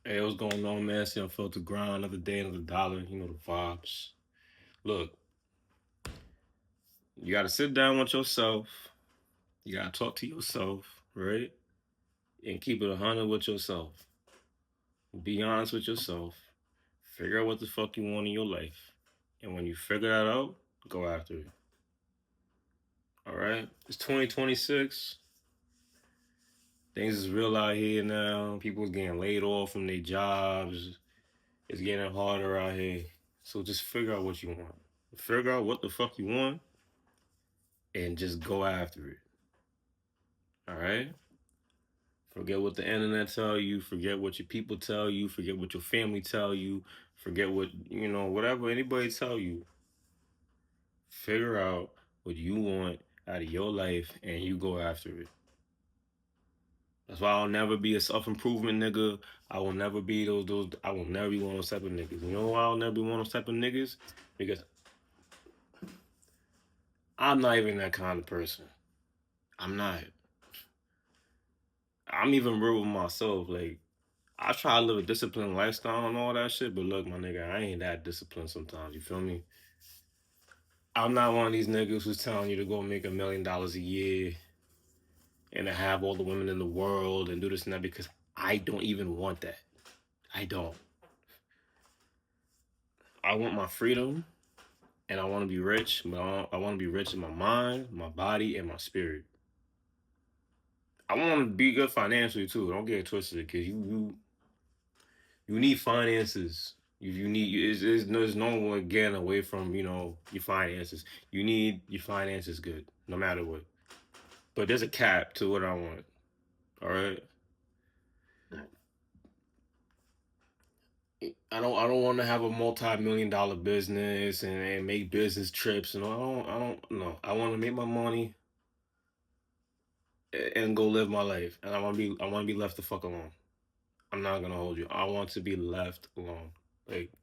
Hey, what's going on, man? See, Unfiltered grind, another day, another dollar. You know the vibes. Look, you got to sit down with yourself. You got to talk to yourself, right? And keep it 100 with yourself. Be honest with yourself. Figure out what the fuck you want in your life. And when you figure that out, go after it. All right? It's 2026. Things is real out here now. People's getting laid off from their jobs. It's getting harder out here. So just figure out what you want. Figure out what the fuck you want and just go after it. All right? Forget what the internet tell you, forget what your people tell you, forget what your family tell you, forget what, whatever anybody tell you. Figure out what you want out of your life and you go after it. That's why I'll never be a self-improvement nigga. I will never be those I will never be one of those type of niggas. You know why I'll never be one of those type of niggas? Because I'm not even that kind of person. I'm not. I'm even real with myself. Like, I try to live a disciplined lifestyle and all that shit, but look, my nigga, I ain't that disciplined sometimes. You feel me? I'm not one of these niggas who's telling you to go make $1 million a year and to have all the women in the world and do this and that because I don't even want that. I don't. I want my freedom and I want to be rich, but I want to be rich in my mind, my body, and my spirit. I want to be good financially too. Don't get it twisted, because you need finances. You need there's no one getting away from your finances. You need your finances good, no matter what. But there's a cap to what I want. All right. I don't want to have a multi-million-dollar business and make business trips and all. I don't know. I want to make my money and go live my life. And I want to be left the fuck alone. I'm not gonna hold you. I want to be left alone. Like,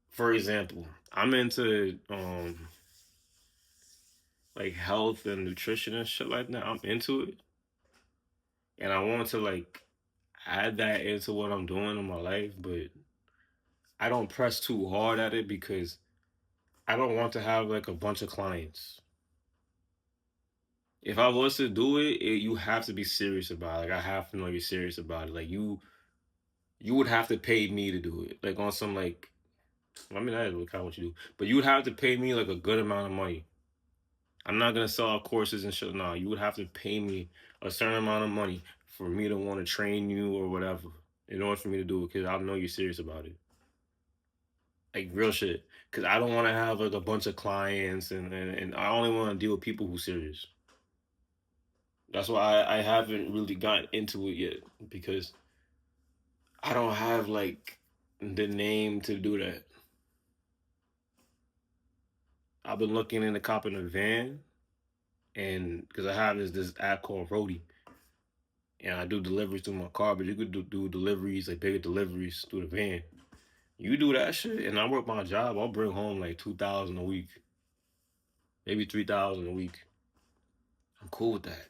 for example, I'm into like health and nutrition and shit like that. I'm into it. And I want to like add that into what I'm doing in my life, but I don't press too hard at it because I don't want to have like a bunch of clients. If I was to do it, you have to be serious about it. Like, I have to know you're serious about it. Like, you would have to pay me to do it. Like, on some like, I mean, that is kind of what you do, but you would have to pay me like a good amount of money. I'm not gonna sell out courses and shit. No, you would have to pay me a certain amount of money for me to want to train you or whatever in order for me to do it, because I know you're serious about it. Like, real shit. Because I don't want to have like a bunch of clients, and I only want to deal with people who serious. That's why I haven't really gotten into it yet, because I don't have like the name to do that. I've been looking into copping a van, and because I have this app called Roadie, and I do deliveries through my car, but you could do deliveries, like bigger deliveries through the van. You do that shit, and I work my job. I'll bring home like 2,000 a week, maybe 3,000 a week. I'm cool with that.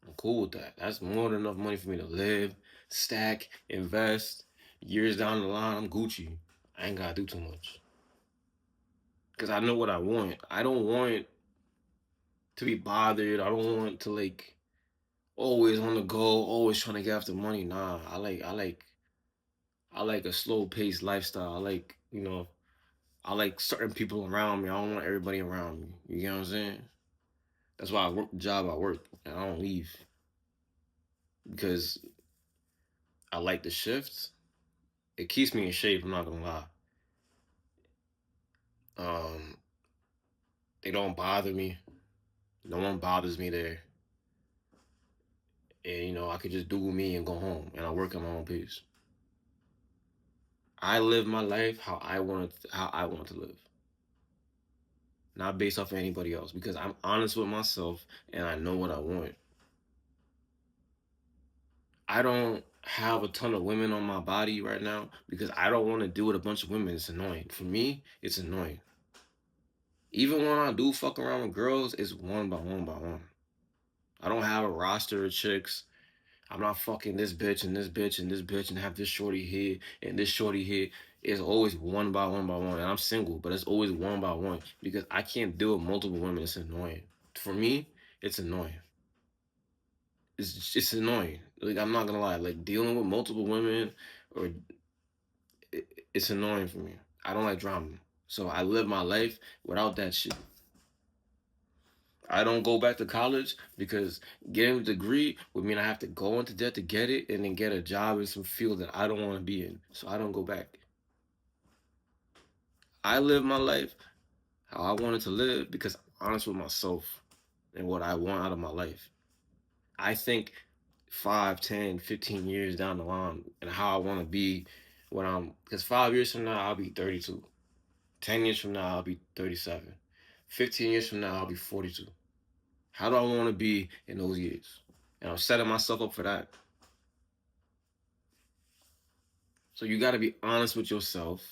I'm cool with that. That's more than enough money for me to live, stack, invest. Years down the line, I'm Gucci. I ain't gotta do too much because I know what I want. I don't want to be bothered. I don't want to like always on the go, always trying to get after money. Nah, I like a slow paced lifestyle. I like certain people around me. I don't want everybody around me. You get what I'm saying? That's why I work the job I work and I don't leave, because I like the shifts. It keeps me in shape. I'm not gonna lie. Um, they don't bother me. No one bothers me there, and I could just do me and go home, and I work at my own pace. I live my life how I want to live, not based off of anybody else, because I'm honest with myself and I know what I want. I don't have a ton of women on my body right now because I don't want to deal with a bunch of women. It's annoying. For me, it's annoying. Even when I do fuck around with girls, it's one by one by one. I don't have a roster of chicks. I'm not fucking this bitch and this bitch and this bitch and have this shorty here and this shorty here. It's always one by one by one. And I'm single, but it's always one by one because I can't deal with multiple women. It's annoying. For me, it's annoying. It's annoying. Like I'm not gonna lie. Like dealing with multiple women, or it, it's annoying for me. I don't like drama, so I live my life without that shit. I don't go back to college because getting a degree would mean I have to go into debt to get it and then get a job in some field that I don't want to be in. So I don't go back. I live my life how I wanted to live because I'm honest with myself and what I want out of my life. I think 5, 10, 15 years down the line and how I want to be when because 5 years from now, I'll be 32. 10 years from now, I'll be 37. 15 years from now, I'll be 42. How do I want to be in those years? And I'm setting myself up for that. So you got to be honest with yourself,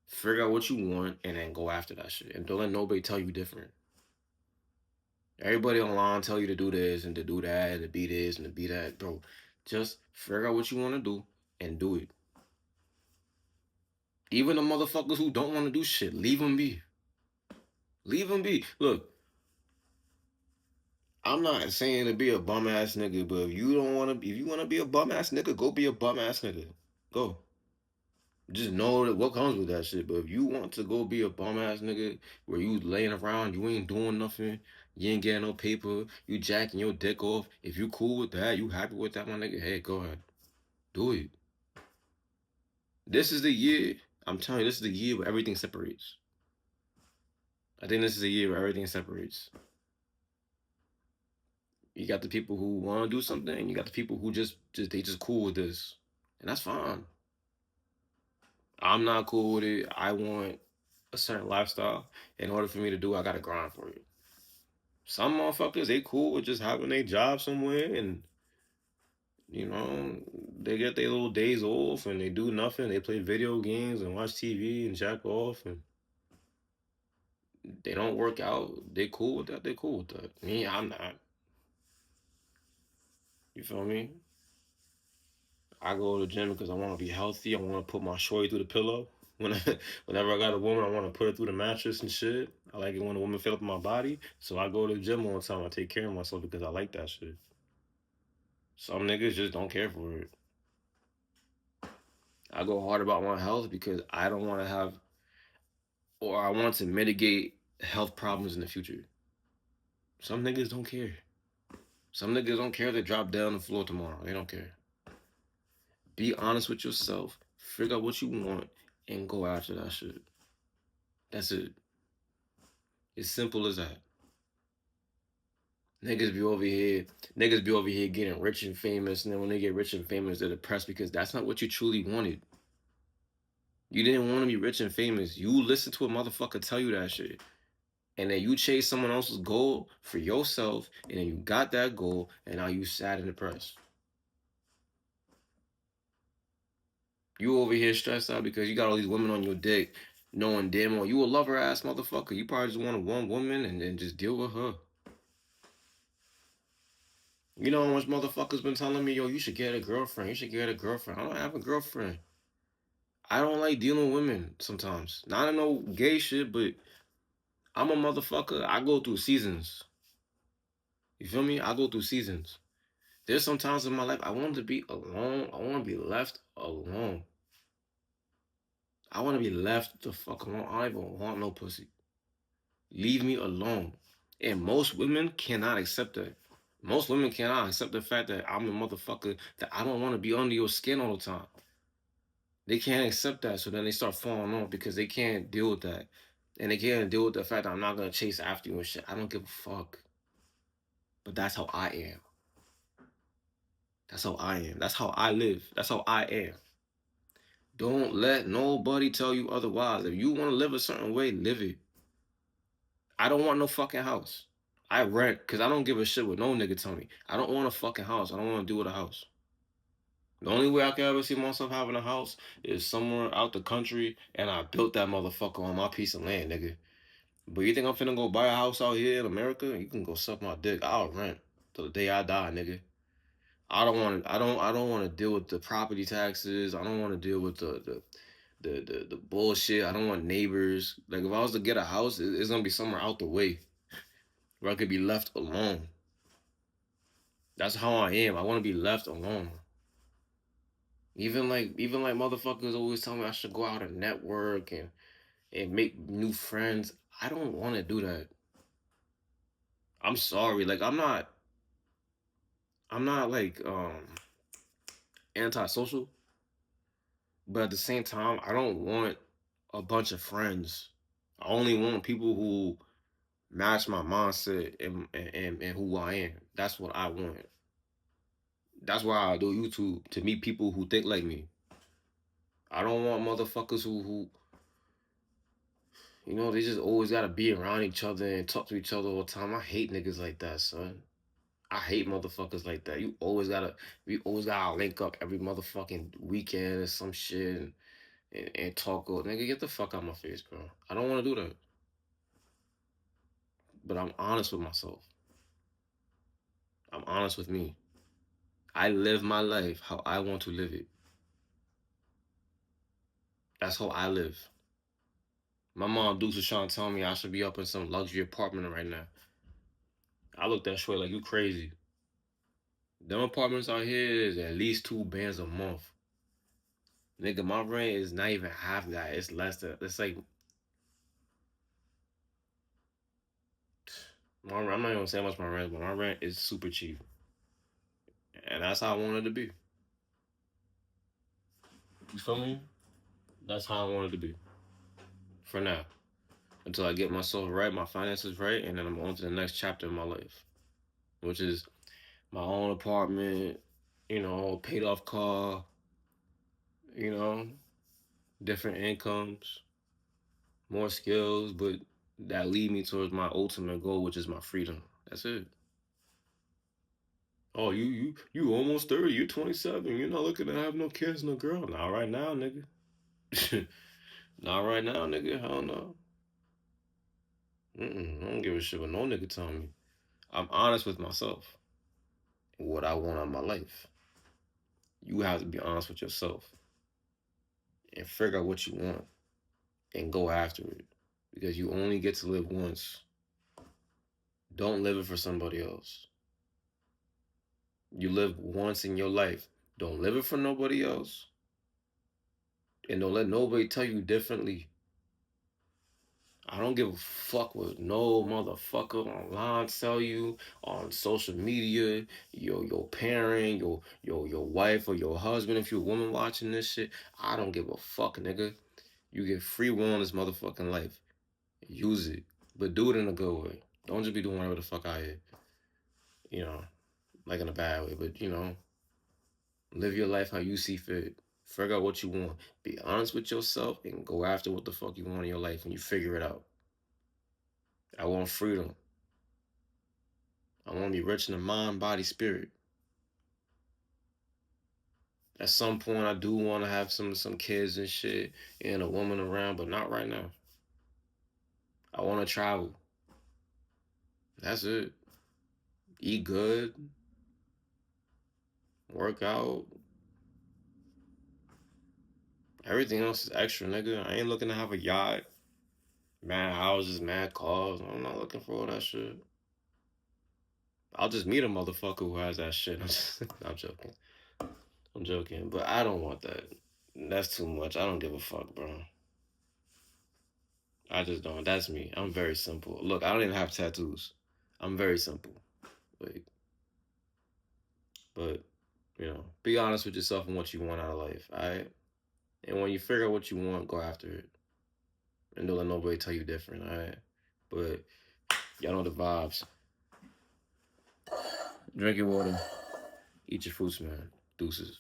figure out what you want, and then go after that shit. And don't let nobody tell you different. Everybody online tell you to do this and to do that and to be this and to be that. Bro, just figure out what you want to do and do it. Even the motherfuckers who don't want to do shit, leave them be. Leave them be. Look, I'm not saying to be a bum ass nigga, but if you don't want to, if you want to be a bum ass nigga, go be a bum ass nigga. Go. Just know that what comes with that shit. But if you want to go be a bum ass nigga where you laying around, you ain't doing nothing, you ain't getting no paper, you jacking your dick off. If you cool with that, you happy with that, my nigga, hey, go ahead. Do it. This is the year. I'm telling you, this is the year where everything separates. I think this is the year where everything separates. You got the people who want to do something, and you got the people who just they just cool with this. And that's fine. I'm not cool with it. I want a certain lifestyle. In order for me to do it, I gotta grind for it. Some motherfuckers, they cool with just having a job somewhere and you know, they get their little days off and they do nothing. They play video games and watch TV and jack off and they don't work out. They cool with that. They cool with that. Me, I'm not. You feel me? I go to the gym because I want to be healthy. I want to put my shorty through the pillow. When whenever I got a woman, I want to put her through the mattress and shit. I like it when a woman fill up my body. So I go to the gym all the time. I take care of myself because I like that shit. Some niggas just don't care for it. I go hard about my health because I don't want to have, or I want to mitigate health problems in the future. Some niggas don't care. Some niggas don't care if they drop down on the floor tomorrow. They don't care. Be honest with yourself. Figure out what you want and go after that shit. That's it. It's simple as that. Niggas be over here. Niggas be over here getting rich and famous, and then when they get rich and famous, they're depressed because that's not what you truly wanted. You didn't want to be rich and famous. You listen to a motherfucker tell you that shit. And then you chase someone else's goal for yourself, and then you got that goal, and now you sad and depressed. You over here stressed out because you got all these women on your dick, knowing damn well you a lover ass motherfucker. You probably just want one woman and then just deal with her. You know how much motherfuckers been telling me, yo, you should get a girlfriend. You should get a girlfriend. I don't have a girlfriend. I don't like dealing with women sometimes. Not in no gay shit, but I'm a motherfucker. I go through seasons. You feel me? I go through seasons. There's some times in my life I want to be alone. I want to be left alone. I want to be left the fuck alone. I don't even want no pussy. Leave me alone. And most women cannot accept that. Most women cannot accept the fact that I'm a motherfucker, that I don't want to be under your skin all the time. They can't accept that, so then they start falling off because they can't deal with that. And they can't deal with the fact that I'm not going to chase after you and shit. I don't give a fuck. But that's how I am. That's how I am. That's how I live. That's how I am. Don't let nobody tell you otherwise. If you want to live a certain way, live it. I don't want no fucking house. I rent because I don't give a shit what no nigga tell me. I don't want a fucking house. I don't want to do with a house. The only way I can ever see myself having a house is somewhere out the country and I built that motherfucker on my piece of land, nigga. But you think I'm finna go buy a house out here in America? You can go suck my dick. I'll rent till the day I die, nigga. I don't want to deal with the property taxes. I don't want to deal with the bullshit. I don't want neighbors. Like if I was to get a house, it's gonna be somewhere out the way where I could be left alone. That's how I am. I want to be left alone. Even like motherfuckers always tell me I should go out and network and make new friends. I don't want to do that. I'm sorry. Like I'm not like antisocial, but at the same time, I don't want a bunch of friends. I only want people who match my mindset and who I am. That's what I want. That's why I do YouTube to meet people who think like me. I don't want motherfuckers who they just always gotta be around each other and talk to each other all the time. I hate niggas like that, son. I hate motherfuckers like that. We always gotta link up every motherfucking weekend or some shit and talk. Nigga, get the fuck out my face, bro. I don't want to do that. But I'm honest with myself. I'm honest with me. I live my life how I want to live it. That's how I live. My mom Dukes was trying to tell me I should be up in some luxury apartment right now. I looked at Shway like you crazy. Them apartments out here is at least 2 bands a month. Nigga, my rent is not even half that. It's less than it's like I'm not even saying how much my rent, but my rent is super cheap. And that's how I wanted to be. You feel me? That's how I wanted to be. For now. Until I get myself right, my finances right, and then I'm on to the next chapter of my life. Which is my own apartment, paid off car, you know, different incomes, more skills, but that lead me towards my ultimate goal, which is my freedom. That's it. Oh, you almost 30, you're 27, you're not looking to have no kids, no girl. Not right now, nigga. Not right now, nigga. Hell no. I don't give a shit what no nigga tell me. I'm honest with myself and what I want out of my life. You have to be honest with yourself and figure out what you want and go after it because you only get to live once. Don't live it for somebody else. You live once in your life. Don't live it for nobody else. And don't let nobody tell you differently. I don't give a fuck what no motherfucker online tell you on social media, your parent, your wife or your husband if you're a woman watching this shit. I don't give a fuck, nigga. You get free will in this motherfucking life. Use it. But do it in a good way. Don't just be doing whatever the fuck I hear. You know, like in a bad way, but live your life how you see fit. Figure out what you want. Be honest with yourself and go after what the fuck you want in your life and you figure it out. I want freedom. I want to be rich in the mind, body, spirit. At some point, I do want to have some kids and shit and a woman around, but not right now. I want to travel. That's it. Eat good. Work out. Everything else is extra, nigga. I ain't looking to have a yacht, mad houses, mad cars. I'm not looking for all that shit. I'll just meet a motherfucker who has that shit. I'm joking. I'm joking. But I don't want that. That's too much. I don't give a fuck, bro. I just don't. That's me. I'm very simple. Look, I don't even have tattoos. I'm very simple. Like, but be honest with yourself and what you want out of life. Alright? And when you figure out what you want, go after it. And don't let nobody tell you different, alright? But y'all know the vibes. Drink your water. Eat your fruits, man. Deuces.